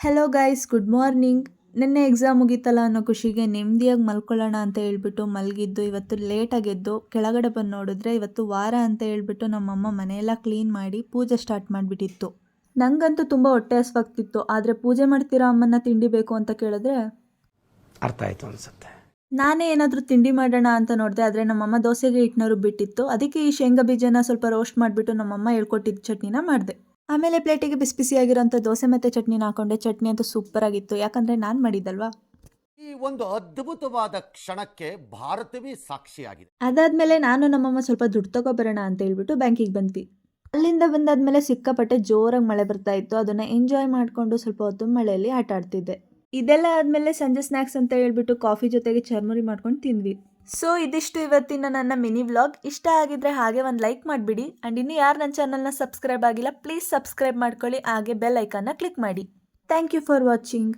Hello guys, good morning. ನಿನ್ನೆ exam ಮುಗೀತಲ್ಲ ಅನ್ನೋ ಖುಷಿಗೆ ನೆಮ್ಮದಿಯಾಗಿ ಮಲ್ಕೊಳ್ಳೋಣ ಅಂತ ಹೇಳ್ಬಿಟ್ಟು ಮಲಗಿದ್ದು. ಇವತ್ತು ಲೇಟಾಗಿ ಎದ್ದು ಕೆಳಗಡೆ ಬಂದು ನೋಡಿದ್ರೆ ಇವತ್ತು ವಾರ ಅಂತ ಹೇಳ್ಬಿಟ್ಟು ನಮ್ಮಮ್ಮ ಮನೆಯೆಲ್ಲ ಕ್ಲೀನ್ ಮಾಡಿ ಪೂಜೆ ಸ್ಟಾರ್ಟ್ ಮಾಡಿಬಿಟ್ಟಿತ್ತು. ನನಗಂತೂ ತುಂಬ ಹೊಟ್ಟೆ ಹಸ್ವಾಗ್ತಿತ್ತು. ಆದರೆ ಪೂಜೆ ಮಾಡ್ತೀರಾ ಅಮ್ಮನ ತಿಂಡಿ ಬೇಕು ಅಂತ ಕೇಳಿದ್ರೆ ಅರ್ಥ ಆಯ್ತು ಅನ್ಸುತ್ತೆ. ನಾನೇ ಏನಾದರೂ ತಿಂಡಿ ಮಾಡೋಣ ಅಂತ ನೋಡಿದೆ. ಆದರೆ ನಮ್ಮಮ್ಮ ದೋಸೆಗೆ ಹಿಟ್ಟನ್ನ ರುಬ್ಬಿಟ್ಟಿತ್ತು. ಅದಕ್ಕೆ ಈ ಶೇಂಗಾ ಬೀಜನ ಸ್ವಲ್ಪ ರೋಸ್ಟ್ ಮಾಡಿಬಿಟ್ಟು ನಮ್ಮಮ್ಮ ಹೇಳ್ಕೊಟ್ಟಿದ್ದ ಚಟ್ನಿನ ಮಾಡಿದೆ. ಆಮೇಲೆ ಪ್ಲೇಟಿಗೆ ಬಿಸಿ ಬಿಸಿಯಾಗಿರೋಂಥ ದೋಸೆ ಮತ್ತು ಚಟ್ನಿನ ಹಾಕೊಂಡೆ. ಚಟ್ನಿ ಅಂತೂ ಸೂಪರ್ ಆಗಿತ್ತು, ಯಾಕಂದರೆ ನಾನು ಮಾಡಿದ್ದಲ್ವಾ. ಈ ಒಂದು ಅದ್ಭುತವಾದ ಕ್ಷಣಕ್ಕೆ ಭಾರತವೇ ಸಾಕ್ಷಿಯಾಗಿದೆ. ಅದಾದಮೇಲೆ ನಾನು ನಮ್ಮಮ್ಮ ಸ್ವಲ್ಪ ದುಡ್ಡು ತಗೊಬರೋಣ ಅಂತ ಹೇಳ್ಬಿಟ್ಟು ಬ್ಯಾಂಕಿಗೆ ಬಂದ್ವಿ. ಅಲ್ಲಿಂದ ಬಂದಾದ್ಮೇಲೆ ಸಿಕ್ಕಾಪಟ್ಟೆ ಜೋರಾಗಿ ಮಳೆ ಬರ್ತಾ ಇತ್ತು. ಅದನ್ನು ಎಂಜಾಯ್ ಮಾಡಿಕೊಂಡು ಸ್ವಲ್ಪ ಹೊತ್ತು ಮಳೆಯಲ್ಲಿ ಆಟ ಆಡ್ತಿದ್ದೆ. ಇದೆಲ್ಲ ಆದಮೇಲೆ ಸಂಜೆ ಸ್ನ್ಯಾಕ್ಸ್ ಅಂತ ಹೇಳ್ಬಿಟ್ಟು ಕಾಫಿ ಜೊತೆಗೆ ಚರ್ಮುರಿ ಮಾಡ್ಕೊಂಡು ತಿಂದ್ವಿ. ಸೊ ಇದಿಷ್ಟು ಇವತ್ತಿನ ನನ್ನ ಮಿನಿ ವ್ಲಾಗ್. ಇಷ್ಟ ಆಗಿದ್ರೆ ಹಾಗೆ ಒಂದು ಲೈಕ್ ಮಾಡಿಬಿಡಿ. ಆ್ಯಂಡ್ ಇನ್ನೂ ಯಾರು ನನ್ನ ಚಾನಲ್ನ ಸಬ್ಸ್ಕ್ರೈಬ್ ಆಗಿಲ್ಲ, ಪ್ಲೀಸ್ ಸಬ್ಸ್ಕ್ರೈಬ್ ಮಾಡ್ಕೊಳ್ಳಿ. ಹಾಗೆ ಬೆಲ್ ಐಕಾನ್ನ ಕ್ಲಿಕ್ ಮಾಡಿ. Thank you for watching.